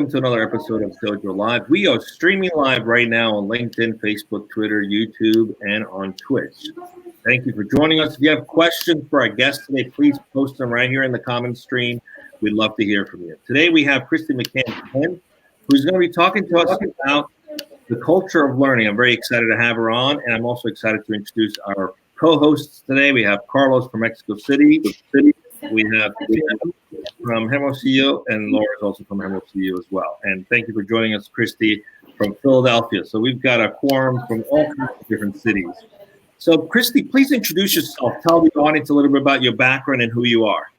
welcome to another episode of Dojo Live. We are streaming live right now on LinkedIn, Facebook, Twitter, YouTube, and on Twitch. Thank you for joining us. If you have questions for our guests today, please post them right here in the comments stream. We'd love to hear from you. Today we have Kristy McCann, who's going to be talking to us about the culture of learning. I'm very excited to have her on, and I'm also excited to introduce our co-hosts today. We have Carlos from Mexico City. We have from Hermosillo, and Laura is also from Hermosillo as well. And thank you for joining us, Kristy, from Philadelphia. So we've got a quorum from all kinds of different cities. So Kristy, please introduce yourself. Tell the audience a little bit about your background and who you are.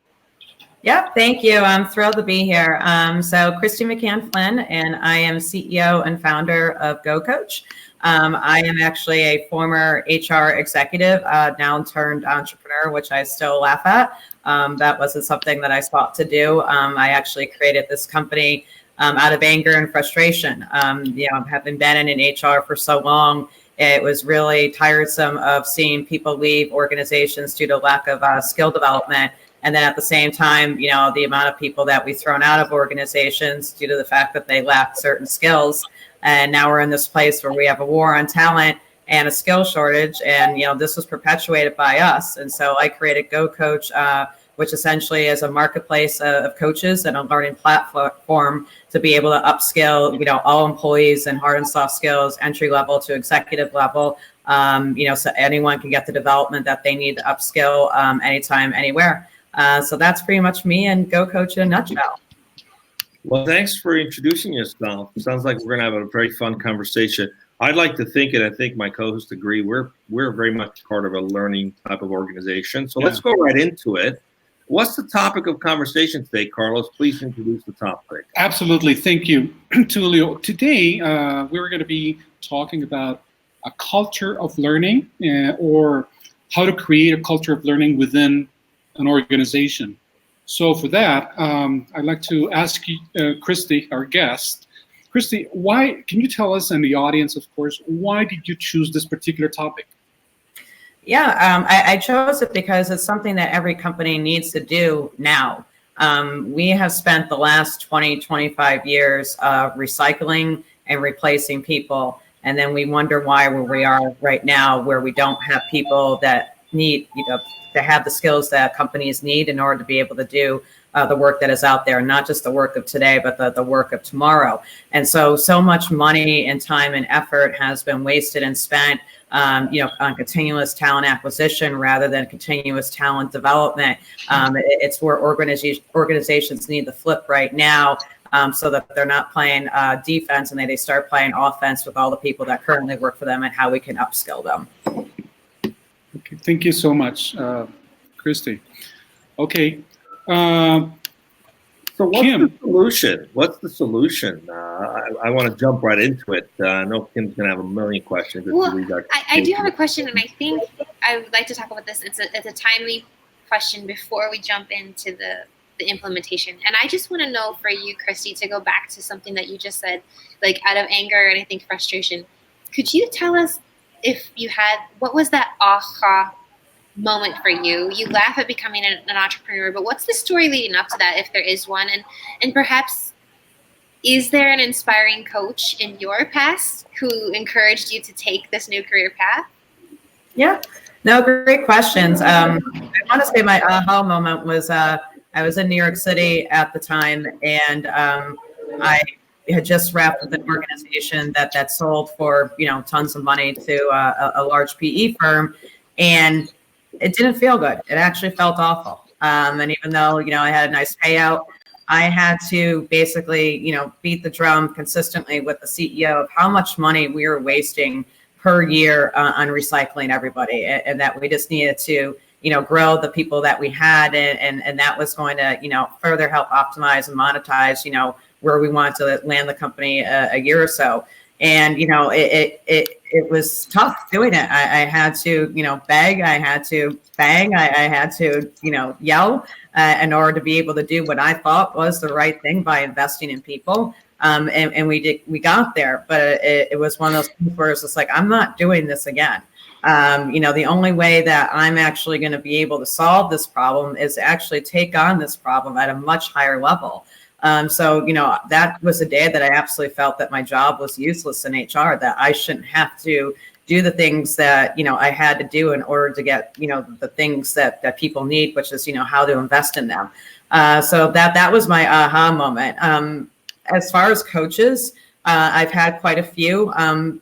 Yep, thank you. I'm thrilled to be here. So Kristy McCann Flynn, and I am CEO and founder of GoCoach. I am actually a former HR executive, now turned entrepreneur, which I still laugh at. That wasn't something that I sought to do. I actually created this company out of anger and frustration. Having been in HR for so long, it was really tiresome of seeing people leave organizations due to lack of skill development. And then at the same time, the amount of people that we've thrown out of organizations due to the fact that they lack certain skills. And now we're in this place where we have a war on talent and a skill shortage. And, this was perpetuated by us. And so I created GoCoach, which essentially is a marketplace of coaches and a learning platform to be able to upskill, all employees in hard and soft skills, entry level to executive level, so anyone can get the development that they need to upskill anytime, anywhere. So that's pretty much me and GoCoach in a nutshell. Well, thanks for introducing yourself. It sounds like we're going to have a very fun conversation. I'd like to think, and I think my co-hosts agree, we're very much part of a learning type of organization. So let's go right into it. What's the topic of conversation today, Carlos? Please introduce the topic. Absolutely. Thank you, Tulio. Today, we're going to be talking about a culture of learning or how to create a culture of learning within an organization. So for that, I'd like to ask you, Kristy, our guest. Kristy, can you tell us and the audience, of course, why did you choose this particular topic? Yeah, I chose it because it's something that every company needs to do now. We have spent the last 20, 25 years recycling and replacing people. And then we wonder why where we are right now, where we don't have people that need, to have the skills that companies need in order to be able to do the work that is out there, not just the work of today, but the work of tomorrow. And so much money and time and effort has been wasted and spent, on continuous talent acquisition rather than continuous talent development. It's where organizations need to flip right now, so that they're not playing defense and they start playing offense with all the people that currently work for them and how we can upskill them. Okay, thank you so much, Kristy. Okay. So what's the solution? I want to jump right into it. I know Kim's going to have a million questions. Well, I do have a question, and I think I would like to talk about this. It's a timely question before we jump into the implementation. And I just want to know for you, Kristy, to go back to something that you just said, like out of anger and I think frustration. Could you tell us what was that aha moment for you? You laugh at becoming an entrepreneur, but what's the story leading up to that, if there is one? And perhaps, is there an inspiring coach in your past who encouraged you to take this new career path? Yeah, no, great questions. I want to say my aha moment was I was in New York City at the time, and I had just wrapped with an organization that sold for tons of money to a large PE firm, and it didn't feel good. It actually felt awful. And even though I had a nice payout, I had to basically beat the drum consistently with the CEO of how much money we were wasting per year on recycling everybody, and that we just needed to grow the people that we had, and that was going to further help optimize and monetize where we wanted to land the company a year or so. And, it was tough doing it. I had to, beg, I had to bang, I had to, yell in order to be able to do what I thought was the right thing by investing in people. And we got there, but it was one of those things where it's just like, I'm not doing this again. The only way that I'm actually going to be able to solve this problem is actually take on this problem at a much higher level. So, that was a day that I absolutely felt that my job was useless in HR, that I shouldn't have to do the things that, I had to do in order to get, the things that people need, which is, how to invest in them. So that was my aha moment. As far as coaches, I've had quite a few.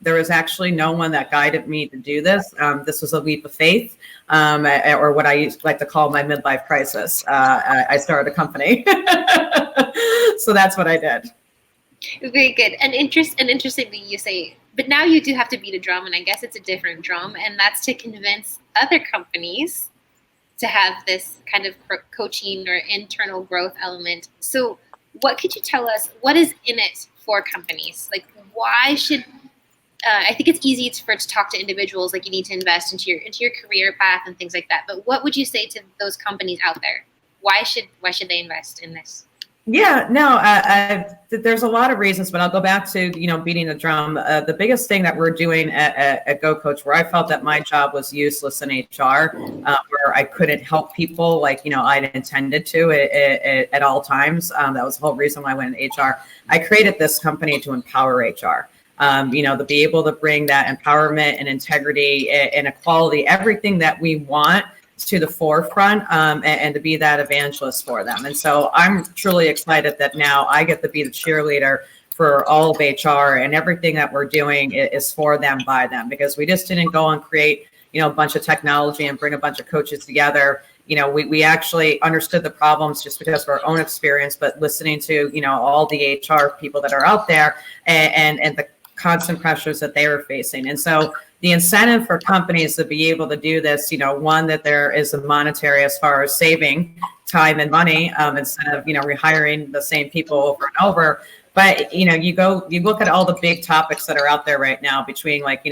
There was actually no one that guided me to do this. This was a leap of faith, or what I used to like to call my midlife crisis. I started a company. So that's what I did. Very good. And interestingly, you say, but now you do have to beat a drum, and I guess it's a different drum, and that's to convince other companies to have this kind of coaching or internal growth element. So what could you tell us, what is in it for companies? Like, why should, I think it's easy to talk to individuals, like you need to invest into your career path and things like that. But what would you say to those companies out there? Why should they invest in this? Yeah, no, there's a lot of reasons, but I'll go back to, beating the drum. The biggest thing that we're doing at GoCoach, where I felt that my job was useless in HR, where I couldn't help people like, I'd intended to at all times. That was the whole reason why I went in HR. I created this company to empower HR, to be able to bring that empowerment and integrity and equality, everything that we want, to the forefront, and to be that evangelist for them. And so I'm truly excited that now I get to be the cheerleader for all of HR, and everything that we're doing is for them, by them, because we just didn't go and create, a bunch of technology and bring a bunch of coaches together. We actually understood the problems just because of our own experience, but listening to, all the HR people that are out there and the constant pressures that they were facing. And so the incentive for companies to be able to do this, one, that there is a monetary as far as saving time and money, instead of, rehiring the same people over and over. But, you look at all the big topics that are out there right now between like,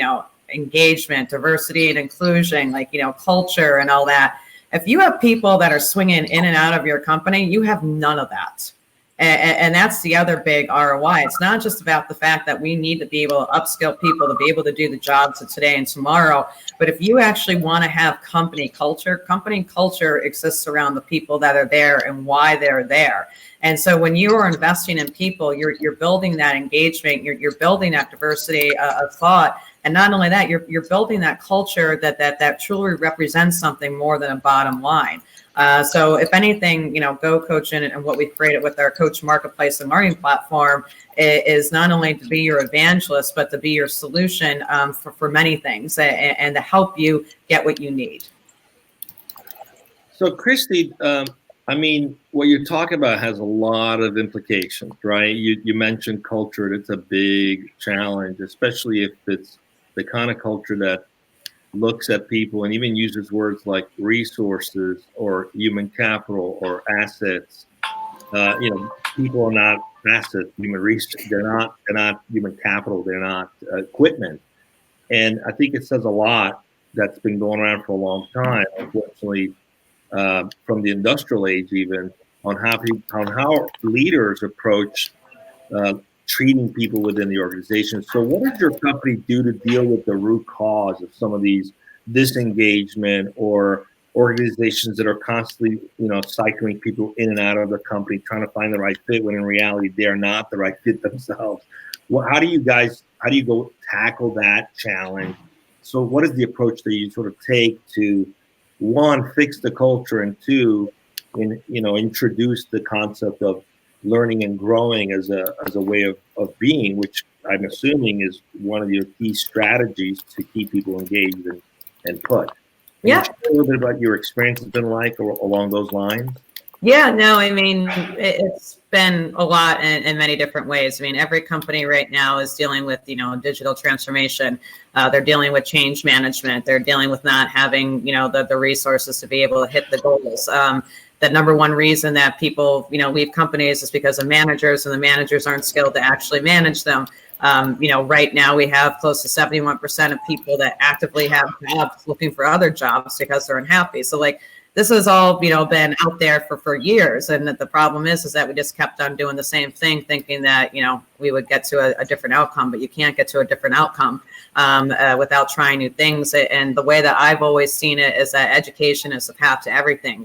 engagement, diversity and inclusion, like, culture and all that. If you have people that are swinging in and out of your company, you have none of that. And that's the other big ROI. It's not just about the fact that we need to be able to upskill people to be able to do the jobs of today and tomorrow. But if you actually want to have company culture exists around the people that are there and why they're there. And so when you are investing in people, you're building that engagement, you're building that diversity of thought. And not only that, you're building that culture that truly represents something more than a bottom line. So if anything, GoCoach and what we've created with our coach marketplace and learning platform is not only to be your evangelist, but to be your solution for many things and to help you get what you need. So Kristy, what you're talking about has a lot of implications, right? You mentioned culture. It's a big challenge, especially if it's the kind of culture that looks at people and even uses words like resources or human capital or assets. People are not assets, human resources. They're not human capital. They're not equipment. And I think it says a lot that's been going around for a long time, unfortunately, from the industrial age even, on how leaders approach treating people within the organization. So what does your company do to deal with the root cause of some of these disengagement or organizations that are constantly, cycling people in and out of the company, trying to find the right fit when in reality they're not the right fit themselves? Well, how do you go tackle that challenge? So what is the approach that you sort of take to, one, fix the culture, and two, introduce the concept of learning and growing as a way of being, which I'm assuming is one of your key strategies to keep people engaged and put. Yeah. Can you share a little bit about your experience has been like along those lines? Yeah, no, it's been a lot in many different ways. Every company right now is dealing with, digital transformation. They're dealing with change management. They're dealing with not having, the resources to be able to hit the goals. The number one reason that people, leave companies is because of managers, and the managers aren't skilled to actually manage them. Right now we have close to 71% of people that actively have jobs looking for other jobs because they're unhappy. So this has all, been out there for years. And the problem is that we just kept on doing the same thing, thinking that, we would get to a different outcome, but you can't get to a different outcome without trying new things. And the way that I've always seen it is that education is the path to everything.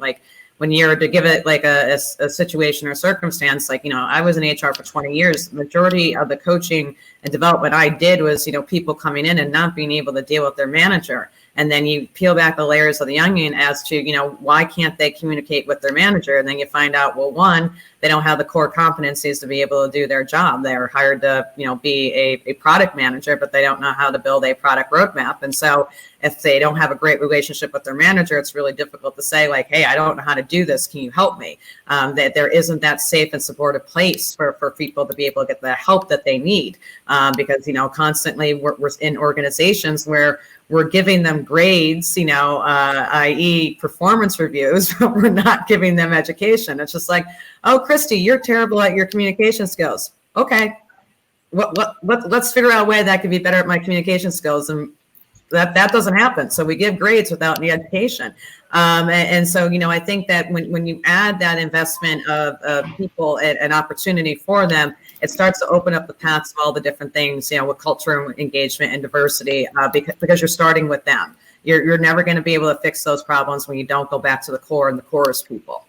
when you're to give it like a situation or circumstance, like, I was in HR for 20 years. The majority of the coaching and development I did was, people coming in and not being able to deal with their manager. And then you peel back the layers of the onion as to, why can't they communicate with their manager? And then you find out, well, one, they don't have the core competencies to be able to do their job. They're hired to, be a product manager, but they don't know how to build a product roadmap. And so if they don't have a great relationship with their manager, it's really difficult to say like, hey, I don't know how to do this. Can you help me? That there isn't that safe and supportive place for people to be able to get the help that they need. Because, constantly we're in organizations where we're giving them grades, i.e. performance reviews, but we're not giving them education. It's just like, oh, Kristy, you're terrible at your communication skills. Okay, let's figure out a way that I could be better at my communication skills. And that doesn't happen. So we give grades without any education. And so, I think that when you add that investment of people and an opportunity for them, it starts to open up the paths of all the different things, with culture and engagement and diversity, because you're starting with them. You're never going to be able to fix those problems when you don't go back to the core, and the core is people.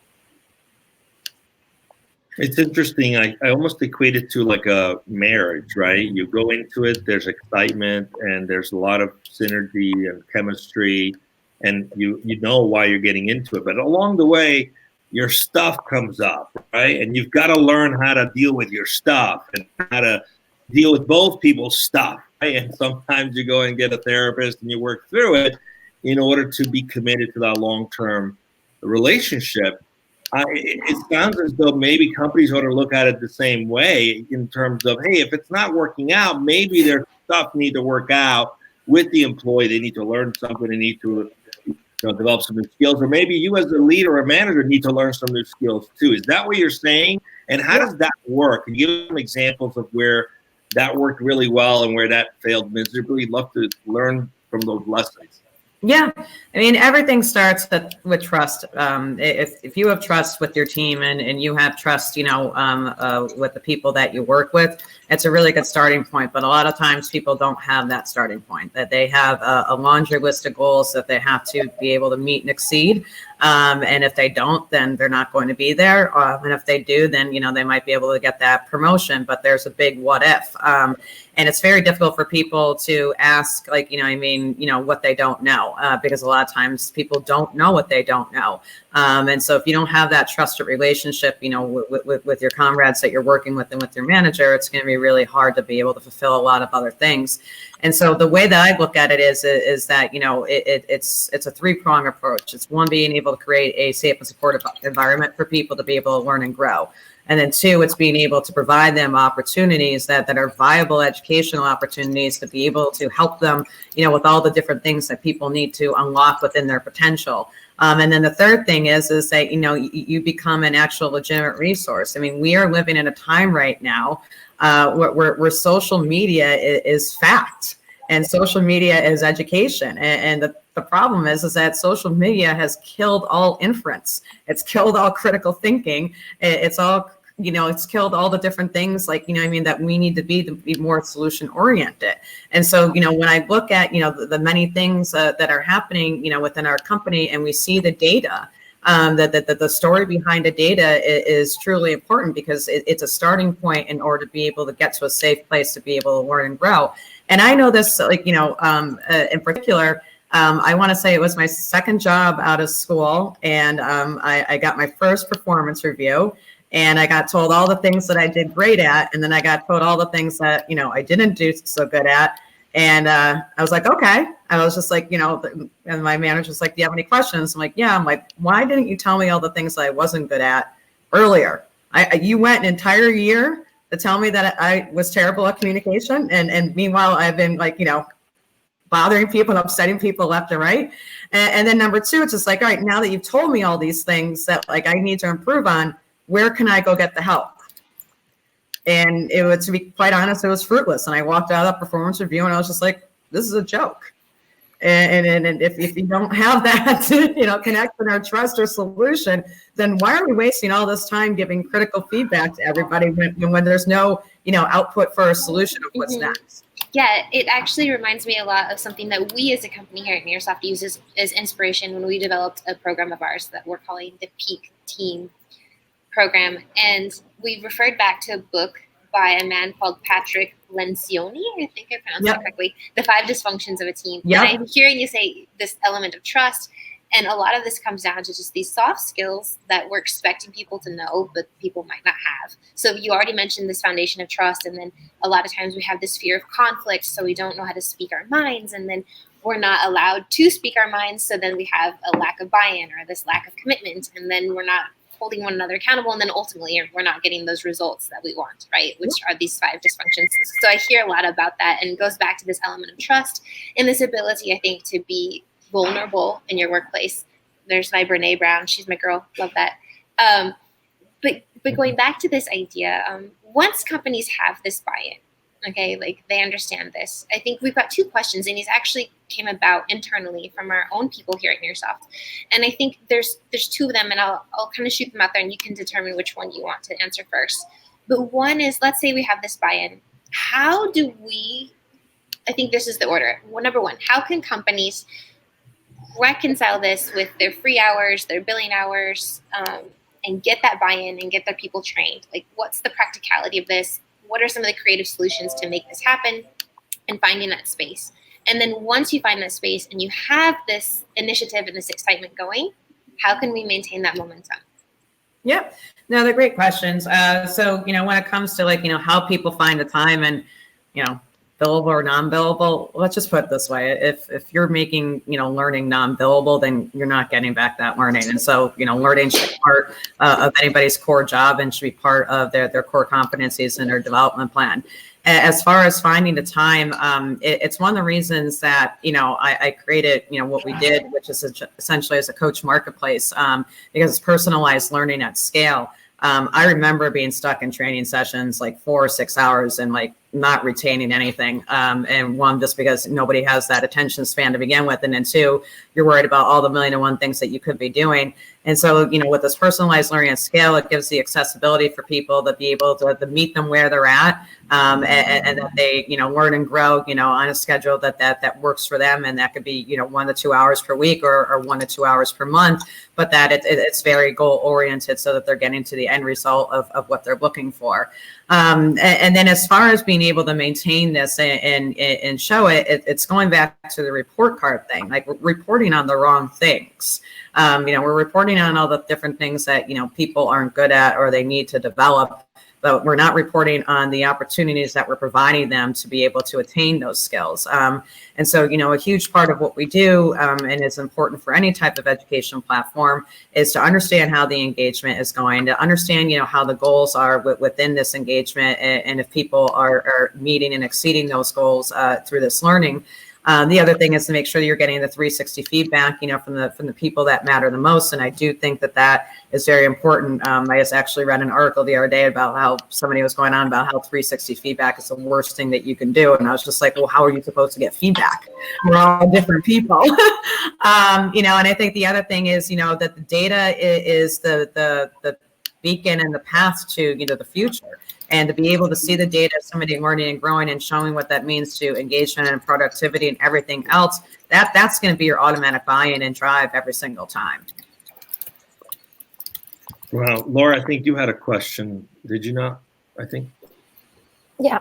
It's interesting. I almost equate it to like a marriage, right? You go into it, there's excitement and there's a lot of synergy and chemistry, and you know why you're getting into it. But along the way, your stuff comes up, right? And you've got to learn how to deal with your stuff and how to deal with both people's stuff, right? And sometimes you go and get a therapist and you work through it in order to be committed to that long-term relationship. It sounds as though maybe companies ought to look at it the same way in terms of, hey, if it's not working out, maybe their stuff need to work out with the employee. They need to learn something. They need to develop some new skills. Or maybe you as a leader or manager need to learn some new skills too. Is that what you're saying? And how does that work? Can you give some examples of where that worked really well and where that failed miserably? Love to learn from those lessons. Yeah, I mean, everything starts with trust. If you have trust with your team and you have trust, with the people that you work with, it's a really good starting point. But a lot of times people don't have that starting point, that they have a laundry list of goals that they have to be able to meet and exceed. And if they don't, then they're not going to be there. And if they do, then, they might be able to get that promotion, but there's a big what if. And it's very difficult for people to ask, like, what they don't know, because a lot of times people don't know what they don't know. And so if you don't have that trusted relationship, with your comrades that you're working with and with your manager, it's going to be really hard to be able to fulfill a lot of other things. And so the way that I look at it is that, it's a three-prong approach. It's one, being able to create a safe and supportive environment for people to be able to learn and grow. And then two, it's being able to provide them opportunities that are viable educational opportunities to be able to help them, with all the different things that people need to unlock within their potential. And then the third thing is that, you become an actual legitimate resource. I mean, we are living in a time right now where social media is fact and social media is education. And the problem is that social media has killed all inference. It's killed all critical thinking. It's all, it's killed all the different things that we need to be more solution oriented. And so, when I look at, the many things that are happening, within our company, and we see the data, that the story behind the data is truly important, because it's a starting point in order to be able to get to a safe place to be able to learn and grow. And I know this, in particular, I want to say it was my second job out of school, and I got my first performance review, and I got told all the things that I did great at, and then I got told all the things that, I didn't do so good at. And I was like, okay. I was just like, and my manager was like, do you have any questions? I'm like, yeah. I'm like, why didn't you tell me all the things that I wasn't good at earlier? You went an entire year to tell me that I was terrible at communication. And meanwhile, I've been like, bothering people and upsetting people left and right. And then number two, it's just like, all right, now that you've told me all these things that like I need to improve on, where can I go get the help? And to be quite honest, it was fruitless. And I walked out of that performance review and I was just like, this is a joke. And if you don't have that, connection or trust or solution, then why are we wasting all this time giving critical feedback to everybody when there's no, output for a solution of what's next? Yeah, it actually reminds me a lot of something that we as a company here at Nearsoft use as inspiration when we developed a program of ours that we're calling the Peak Team program. And we referred back to a book by a man called Patrick Lencioni, I think I pronounced that correctly, The 5 Dysfunctions of a Team. Yep. And I'm hearing you say this element of trust. And a lot of this comes down to just these soft skills that we're expecting people to know, but people might not have. So you already mentioned this foundation of trust. And then a lot of times we have this fear of conflict. So we don't know how to speak our minds. And then we're not allowed to speak our minds. So then we have a lack of buy-in or this lack of commitment. And then we're not holding one another accountable. And then ultimately we're not getting those results that we want, right? Which are these 5 dysfunctions. So I hear a lot about that, and it goes back to this element of trust and this ability, I think, to be vulnerable in your workplace. There's my Brene Brown. She's my girl. Love that. But going back to this idea, once companies have this buy-in, okay, like they understand this, I think we've got 2 questions, and these actually came about internally from our own people here at Nearsoft. And I think there's 2 of them, and I'll kind of shoot them out there, and you can determine which one you want to answer first. But one is, let's say we have this buy-in. How do we, I think this is the order. Well, number 1, how can companies reconcile this with their free hours, their billing hours, and get that buy-in and get their people trained? Like, what's the practicality of this? What are some of the creative solutions to make this happen, and finding that space? And then once you find that space and you have this initiative and this excitement going, how can we maintain that momentum? Yep. No, they're great questions. So, when it comes to how people find the time and, billable or non-billable, let's just put it this way. If you're making, learning non-billable, then you're not getting back that learning. And so, learning should be part of anybody's core job and should be part of their core competencies in their development plan. As far as finding the time, it's one of the reasons that, I created, what we did, which is essentially as a coach marketplace, because it's personalized learning at scale. I remember being stuck in training sessions like 4 or 6 hours and not retaining anything. And 1, just because nobody has that attention span to begin with. And then 2, you're worried about all the million and one things that you could be doing. And so, with this personalized learning at scale, it gives the accessibility for people to be able to meet them where they're at, and that they, learn and grow, on a schedule that works for them. And that could be, 1 to 2 hours per week or 1 to 2 hours per month, but that it's very goal oriented so that they're getting to the end result of what they're looking for. And then as far as being able to maintain this and show it's going back to the report card thing, like reporting on the wrong things. We're reporting on all the different things that, people aren't good at or they need to develop, but we're not reporting on the opportunities that we're providing them to be able to attain those skills. And so, a huge part of what we do, and is important for any type of education platform, is to understand how the engagement is going, to understand, how the goals are within this engagement, and if people are meeting and exceeding those goals through this learning. The other thing is to make sure you're getting the 360 feedback, from the people that matter the most. And I do think that is very important. I just actually read an article the other day about how somebody was going on about how 360 feedback is the worst thing that you can do. And I was just like, well, how are you supposed to get feedback? We're all different people. And I think the other thing is, that the data is the beacon and the path to, the future. And to be able to see the data of somebody learning and growing and showing what that means to engagement and productivity and everything else, that's going to be your automatic buy-in and drive every single time. Well, Laura, I think you had a question. Did you not? I think. Yeah.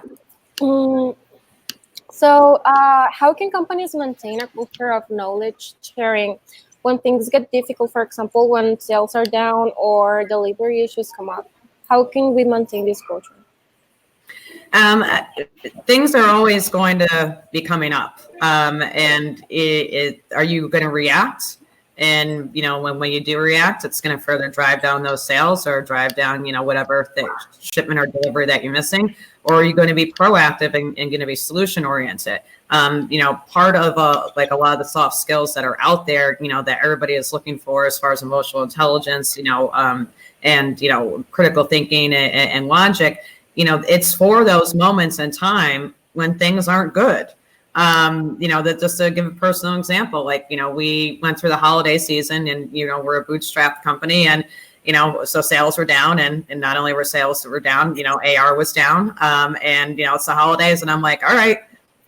So how can companies maintain a culture of knowledge sharing when things get difficult, for example, when sales are down or delivery issues come up? How can we maintain this culture? Things are always going to be coming up. And are you going to react? And, when you do react, it's going to further drive down those sales or drive down, whatever shipment or delivery that you're missing. Or are you going to be proactive and going to be solution oriented? Part of a lot of the soft skills that are out there, that everybody is looking for as far as emotional intelligence, and critical thinking and logic, it's for those moments in time when things aren't good. That just to give a personal example, we went through the holiday season and, we're a bootstrap company and, so sales were down and not only were sales that were down, AR was down. And, it's the holidays and I'm like, all right,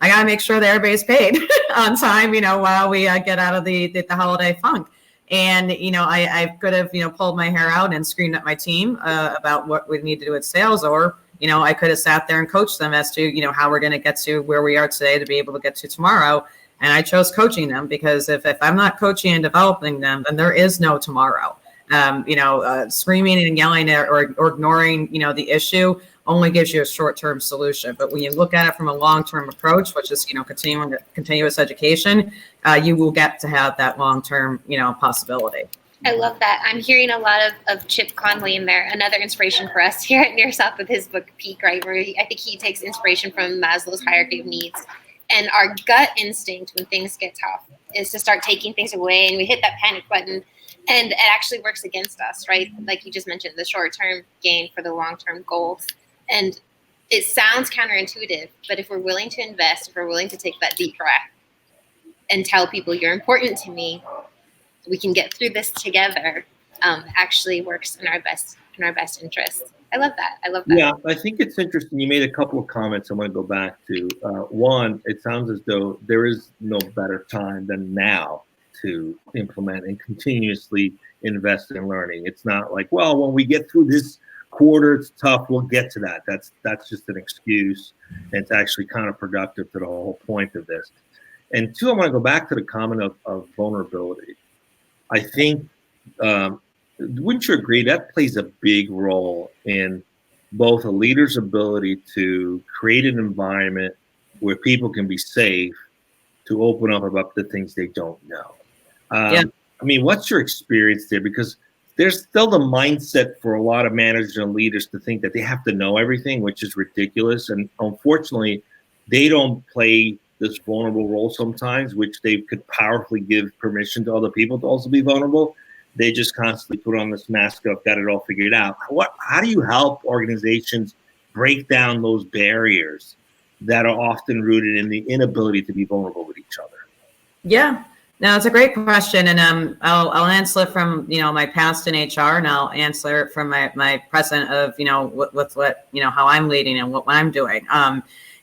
I got to make sure that everybody's paid on time, while we get out of the holiday funk. And, I could have, pulled my hair out and screamed at my team about what we need to do with sales, or, I could have sat there and coached them as to, how we're going to get to where we are today to be able to get to tomorrow. And I chose coaching them because if I'm not coaching and developing them, then there is no tomorrow. Screaming and yelling or ignoring, the issue only gives you a short-term solution. But when you look at it from a long-term approach, which is, continuous education, you will get to have that long-term, possibility. I love that. I'm hearing a lot of Chip Conley in there, another inspiration for us here at Near South with his book Peak, right? Where I think he takes inspiration from Maslow's hierarchy of needs. And our gut instinct when things get tough is to start taking things away, and we hit that panic button, and it actually works against us, right? Like you just mentioned, the short-term gain for the long-term goals. And it sounds counterintuitive, but if we're willing to invest, if we're willing to take that deep breath and tell people you're important to me, we can get through this together, actually works in our best interest. I love that. Yeah, I think it's interesting. You made a couple of comments I want to go back to. One, it sounds as though there is no better time than now to implement and continuously invest in learning. It's not like, well, when we get through this quarter, it's tough, we'll get to that. That's just an excuse. And it's actually counterproductive to the whole point of this. And two, I want to go back to the comment of vulnerability. I think, wouldn't you agree that plays a big role in both a leader's ability to create an environment where people can be safe to open up about the things they don't know? I mean, what's your experience there? Because there's still the mindset for a lot of managers and leaders to think that they have to know everything, which is ridiculous. And unfortunately, they don't play this vulnerable role sometimes, which they could powerfully give permission to other people to also be vulnerable. They just constantly put on this mask of got it all figured out. How do you help organizations break down those barriers that are often rooted in the inability to be vulnerable with each other? Yeah, no, it's a great question. And I'll answer it from, my past in HR, and I'll answer it from my present of, with what, how I'm leading and what I'm doing.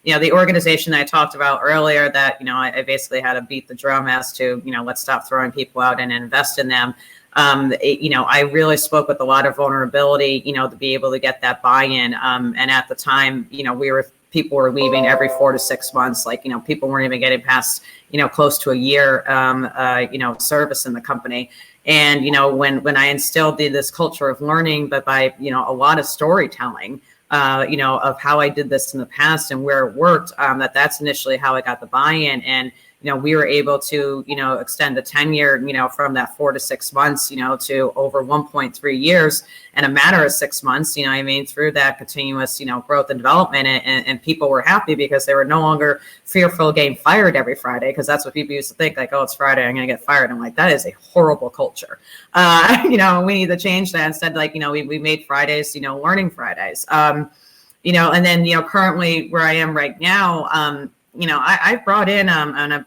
The organization I talked about earlier that, I basically had to beat the drum as to, let's stop throwing people out and invest in them. I really spoke with a lot of vulnerability, to be able to get that buy-in. And at the time, people were leaving every 4 to 6 months. Like, people weren't even getting past, close to a year, service in the company. And, when I instilled this culture of learning, but by, a lot of storytelling, of how I did this in the past and where it worked, that's initially how I got the buy-in. And, we were able to, extend the tenure, from that 4 to 6 months, to over 1.3 years in a matter of 6 months, through that continuous, growth and development. And people were happy because they were no longer fearful of getting fired every Friday, because that's what people used to think, like, oh, it's Friday, I'm going to get fired. I'm like, that is a horrible culture. We need to change that. Instead, like, we made Fridays, learning Fridays, and then, currently where I am right now, I brought in, and I've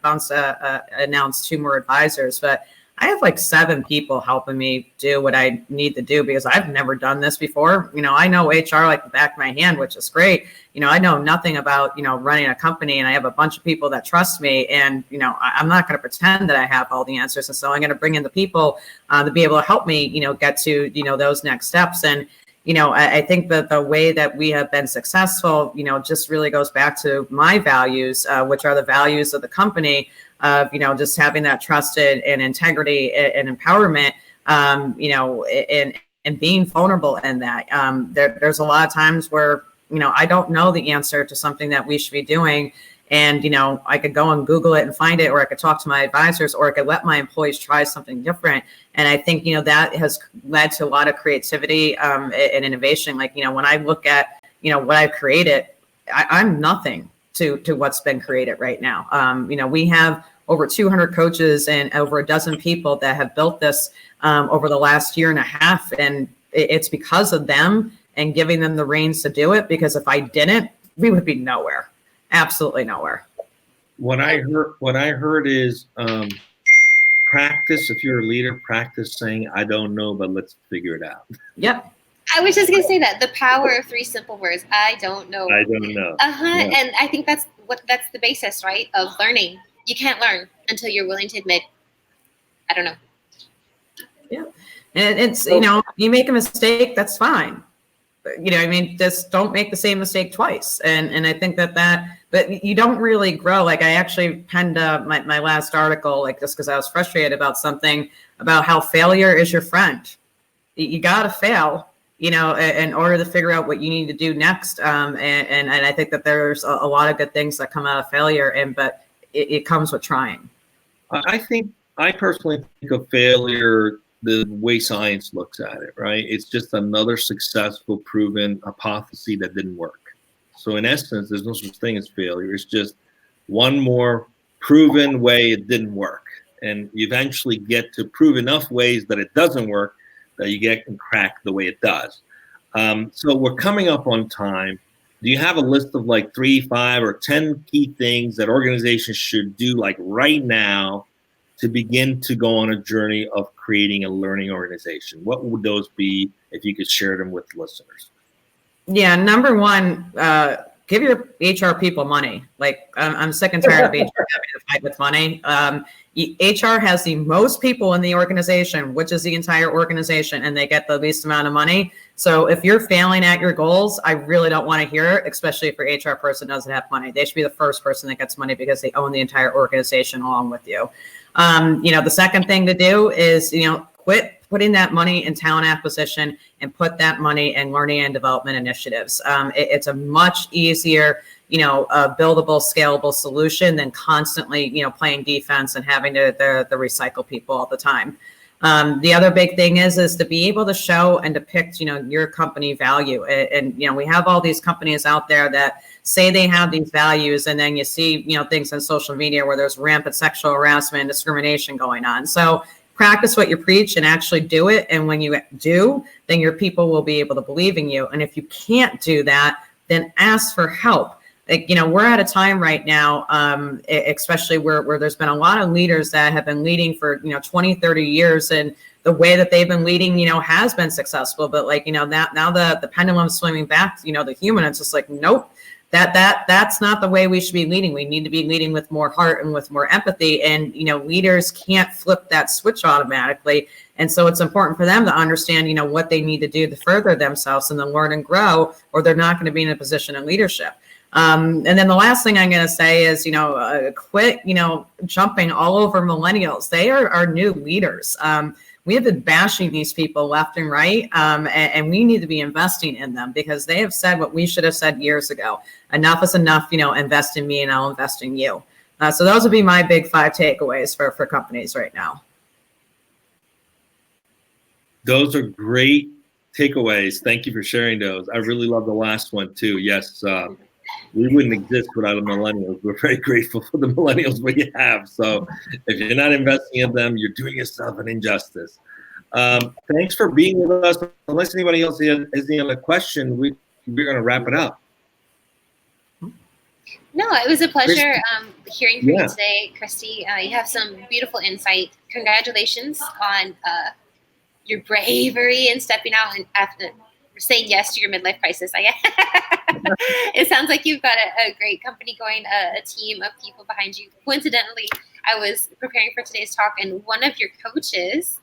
announced 2 more advisors, but I have like 7 people helping me do what I need to do because I've never done this before. I know HR like the back of my hand, which is great. I know nothing about, running a company, and I have a bunch of people that trust me, and, I'm not going to pretend that I have all the answers. And so I'm going to bring in the people to be able to help me, get to, those next steps. And, I think that the way that we have been successful, just really goes back to my values, which are the values of the company of, just having that trust and integrity and empowerment, and being vulnerable in that. There's a lot of times where, I don't know the answer to something that we should be doing. And, I could go and Google it and find it, or I could talk to my advisors, or I could let my employees try something different. And I think, that has led to a lot of creativity and innovation. Like, when I look at, what I've created, I'm nothing to what's been created right now. We have over 200 coaches and over a dozen people that have built this over the last year and a half. And it's because of them and giving them the reins to do it, because if I didn't, we would be nowhere. Absolutely nowhere. What I heard is practice. If you're a leader, practice saying, I don't know, but let's figure it out. Yep. I was just going to say that the power of 3 simple words. I don't know. I don't know. Yeah. And I think that's that's the basis, right, of learning. You can't learn until you're willing to admit, I don't know. Yeah. And it's, you know, you make a mistake, that's fine. You know, I mean, just don't make the same mistake twice. And I think but you don't really grow. Like I actually penned my last article, like just because I was frustrated about something about how failure is your friend. You got to fail, you know, in order to figure out what you need to do next. And I think that there's a lot of good things that come out of failure, but it comes with trying. I personally think of failure the way science looks at it, right? It's just another successful, proven hypothesis that didn't work. So in essence, there's no such thing as failure. It's just one more proven way it didn't work. And you eventually get to prove enough ways that it doesn't work that you get and crack the way it does. So we're coming up on time. Do you have a list of like 3, 5, or 10 key things that organizations should do like right now to begin to go on a journey of creating a learning organization? What would those be if you could share them with listeners? Yeah, number one, give your HR people money. Like I'm sick and tired of HR having to fight with money. HR has the most people in the organization, which is the entire organization, and they get the least amount of money. So if you're failing at your goals, I really don't want to hear it, especially if your HR person doesn't have money. They should be the first person that gets money because they own the entire organization along with you. You know, the second thing to do is, you know, quit putting that money in talent acquisition and put that money in learning and development initiatives. It's a much easier, you know, buildable, scalable solution than constantly, you know, playing defense and having to recycle people all the time. The other big thing is to be able to show and depict, you know, your company value. And, you know, we have all these companies out there that say they have these values, and then you see, you know, things on social media where there's rampant sexual harassment and discrimination going on. So practice what you preach and actually do it. And when you do, then your people will be able to believe in you. And if you can't do that, then ask for help. Like, you know, we're at a time right now, especially where there's been a lot of leaders that have been leading for, you know, 20, 30 years. And the way that they've been leading, you know, has been successful. But like, you know, now the pendulum's swinging back, you know, the human, it's just like, nope, that's not the way we should be leading. We need to be leading with more heart and with more empathy. And, you know, leaders can't flip that switch automatically. And so it's important for them to understand, you know, what they need to do to further themselves and then learn and grow, or they're not going to be in a position of leadership. And then the last thing I'm going to say is, you know, quit, you know, jumping all over millennials. They are our new leaders. We have been bashing these people left and right, and we need to be investing in them because they have said what we should have said years ago. Enough is enough, you know, invest in me and I'll invest in you. So those would be my big 5 takeaways for companies right now. Those are great takeaways. Thank you for sharing those. I really love the last one too. Yes, we wouldn't exist without the millennials. We're very grateful for the millennials we have. So if you're not investing in them, you're doing yourself an injustice. Thanks for being with us. Unless anybody else has any other question, we're going to wrap it up. No, it was a pleasure hearing from you today, Kristy. You have some beautiful insight. Congratulations on your bravery in stepping out and after saying yes to your midlife crisis. I guess. It sounds like you've got a great company going, a team of people behind you. Coincidentally, I was preparing for today's talk, and one of your coaches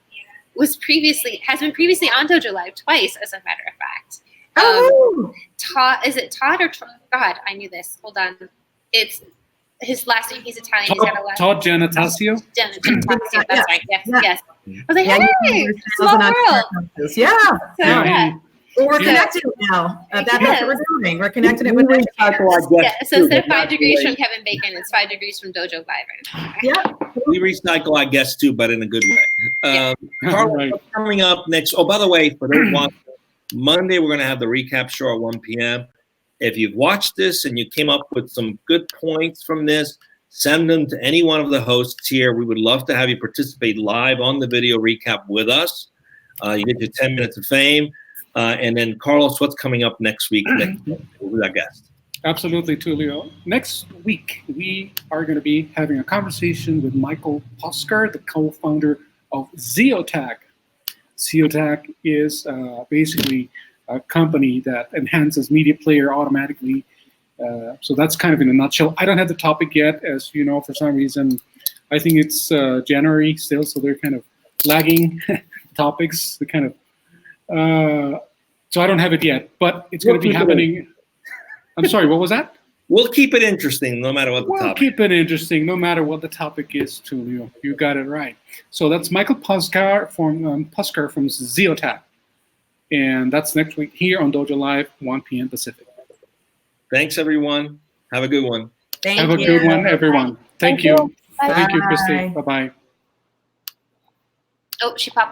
has been previously on Dojo Live twice, as a matter of fact. Is it Todd or God? I knew this. Hold on. It's his last name. He's Italian. Todd Giannatasio. Giannatasio. That's right. Yes. I was like, hey, small world. Yeah. Well, we're connected now. That's what we're doing. We're connecting it with so instead of 5 degrees from Kevin Bacon, it's 5 degrees from Dojo Live. Yeah. We recycle our guests too, but in a good way. Carl, coming up next. Oh, by the way, for those watching, Monday we're going to have the recap show at 1 p.m. If you've watched this and you came up with some good points from this, send them to any one of the hosts here. We would love to have you participate live on the video recap with us. You get your 10 minutes of fame. And then, Carlos, what's coming up next week? Who's our guest? Absolutely, Tulio. Next week, we are going to be having a conversation with Michael Poskar, the co-founder of Zeotag. Zeotag is basically a company that enhances media player automatically So that's kind of in a nutshell. I don't have the topic yet, as you know, for some reason. I think it's January still, so they're kind of lagging topics. They're kind of, so I don't have it yet, but it's going to be happening. I'm sorry, what was that? We'll keep it interesting no matter what the We'll topic. keep it interesting no matter what the topic is, Tulio. You got it right. So that's Michael Puskar from Zeotap. And that's next week here on Dojo Live, 1 p.m. Pacific. Thanks, everyone. Have a good one. Have a good one, everyone. Thank you. Bye. Thank you, Kristy. Bye-bye. Oh, she popped up.